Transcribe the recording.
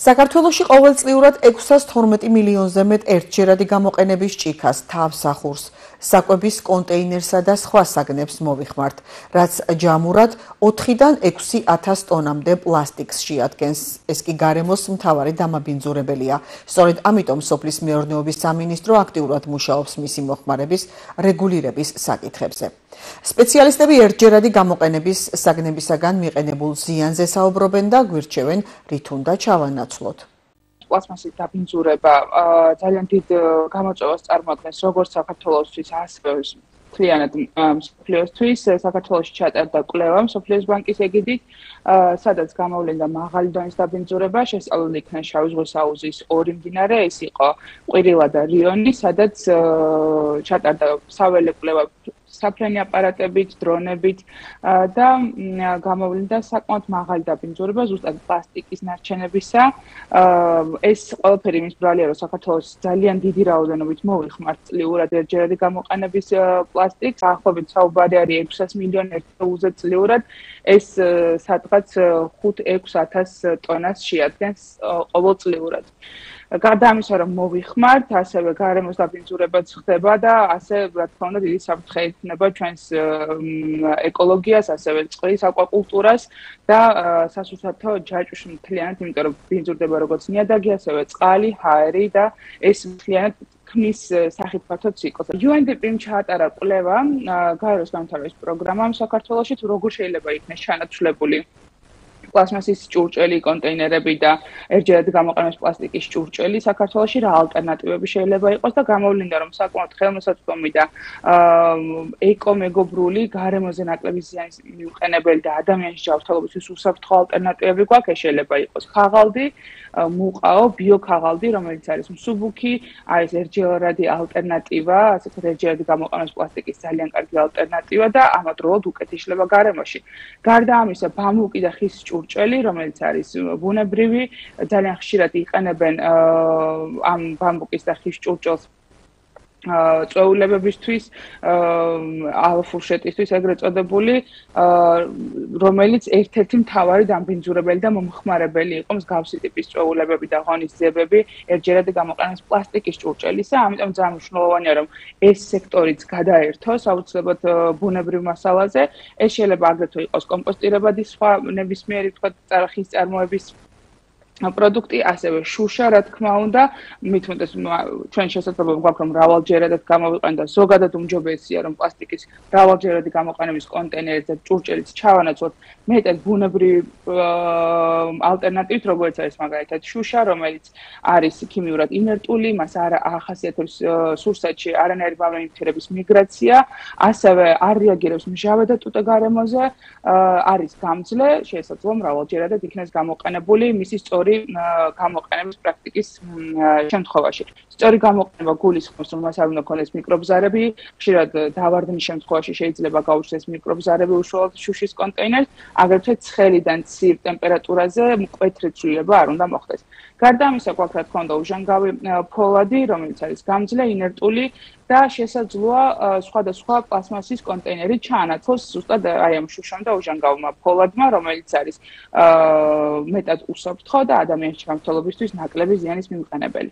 საქართველოში ყოველწლიურად 612 მილიონზე მეტ ერთჯერადი გამოყენების ჭიქას, თავსახურს, საკვების კონტეინერსა და სხვა საგნებს მოვიხმართ, რაც ჯამურად 4-დან 6,000 ტონამდე პლასტიკს შეადგენს. ეს კი გარემოს მთავარი დამაბინძურებელია. სწორედ ამიტომ სოფლის მეურნეობის სამინისტრო აქტიურად მუშაობს მისი მოხმარების რეგულირების საკითხებზე. სპეციალისტები ერთჯერადი გამოყენების საგნებისაგან მიყენებულ ზიანზე საუბრობენ და გვირჩევენ რით უნდა ჩავანაცვლოთ. პლასმასის დაბინძურება ძალიან დიდ გამოწვევას წარმოადგენს როგორც საქართველოსთვის, ასევე მთლიანად მსოფლიოსთვის. საქართველოში ჩატარდა კვლევა მსოფლიოს ბანკის ეგიდით, სადაც გამოვლინდა მაღალი დონის დაბინძურება, შესწავლილი იქნა შავი ზღვის აუზის 2 მდინარე, ეს იყო ყვირილა და რიონი, სადაც ჩატარდა საველე კვლევა საფრენი აპარატებით, დრონებით და გამოვლინდა საკმაოდ მაღალი დაბინძურება ზუსტად პლასტიკის ნარჩენებისა. ეს ყველაფერი იმის ბრალია, რომ საქართველოს ძალიან დიდი რაოდენობით მოვიხმართ წლიურად ერთჯერადი გამოყენების პლასტიკს, დაახლოებით საუბარი არის 600 მილიონ ერთეულზე წლიურად. ეს სადღაც 5-6,000 ტონას შეადგენს ყოველწლიურად. გარდა ამისა, რომ მოვიხმართ, ასევე გარემოს დაბინძურებაც ხდება და ასე, რა თქმა უნდა, დიდი საფრთხე ექნება ჩვენს ეკოლოგიას, ასევე წყლის აკვაკულტურას და სასურსათო ჯაჭვს მთლიანად, იმიტომ რომ ბინძურდება როგორც ნიადაგი, ასევე წყალი, ჰაერი და ეს მთლიანად ქმნის სახიფათო ციკლს. UNDP-მ ჩაატარა კვლევა გაეროს განვითარების პროგრამამ საქართველოში, თუ როგორ შეიძლება იქნეს ჩანაცვლებული პლასმასის ჭურჭელი, კონტეინერები და ერთჯერადი გამოყენების პლასტიკის ჭურჭელი საქართველოში რა ალტერნატივები შეიძლება იყოს და გამოვლინდა, რომ საკმაოდ ხელმისაწვდომი და ეკომეგობრული, გარემოზე ნაკლები ზიანის მიუყენებელი და ადამიანის ჯანმრთელობისთვის უსაფრთხო ალტერნატივები გვაქვს. ეს შეიძლება იყოს ქაღალდი, მუყაო, ბიოქაღალდი, რომელიც არის მსუბუქი, არის ერთჯერადი ალტერნატივა, ასე ვთქვათ, ერთჯერადი გამოყენების პლასტიკის ძალიან კარგი ალტერნატივა და ამავდროულად უკეთ იშლება გარემოში. გარდა ამისა, ბამბუკი და ხის ჭურჭელი, რომელიც არის ბუნებრივი, ძალიან ხშირად იყენებენ ამ ბამბუკის და ხის ჭურჭელს წვეულებებისთვის, ალფურშეტისთვის ეგრეთ წოდებული, რომელიც ერთ-ერთი მთავარი დამბინძურებელი და მომხმარებელი იყო მსგავსი ტიპის წვეულებები და ღონისძიებები ერთჯერადი გამოყენების პლასტიკის ჭურჭელისა. ამიტომ ძალიან მნიშვნელოვანია, რომ ეს სექტორიც გადაერთოს აუცილებლად ბუნებრივ მასალაზე. ეს შეიძლება აგრეთვე იყოს კომპოსტირებადი სხვა ნებისმიერი ხის წარმოების პროდუქტი, ასევე შუშა, რა თქმა უნდა, მით უმეტეს ჩვენ შესაძლებლობა გვაქვს, რომ მრავალჯერადად გამოვიყენოთ და ზოგადად უმჯობესია, რომ პლასტიკის მრავალჯერადი გამოყენების კონტეინერიც და ჭურჭელიც ჩავანაცვლოთ მეტად ბუნებრივი ალტერნატივით, როგორც არის მაგალითად შუშა, რომელიც არის ქიმიურად ინერტული, მას არ ახასიათებს სურსათში არანაირი ბალანტირების მიგრაცია, ასევე არ რეაგირებს მჟავე და ტუტე გარემოზე, არის გამძლე, შესაძლოა მრავალჯერადად იქნეს გამოყენებული მისი სწორი გამოყენების პრაქტიკის შემთხვევაში. სწორი გამოყენება გულისხმობს, რომ მას არ უნდა ქონდეს მიკრობზარები, ხშირად დავარდნის შემთხვევაში შეიძლება გაუჩნდეს მიკრობზარები უშუალოდ შუშის კონტეინერს, აგრეთვე ცხელიდან ცივ ტემპერატურაზე მკვეთრი ცვლილება არ უნდა მოხდეს. გარდა ამისა, გვაქვს რა თქმა უნდა უჟანგავი ფოლადი, რომელიც არის გამძლე, ინერტული და შესაძლოა სხვადასხვა პლასმასის კონტეინერი ჩაანაცვლოს ზუსტად აი ამ შუშამ და უჟანგავმა ფოლადმა, რომელიც არის მეტად უსაფრთხო და ადამიანის ჯანმრთელობისთვის ნაკლები ზიანის მიმყენებელი.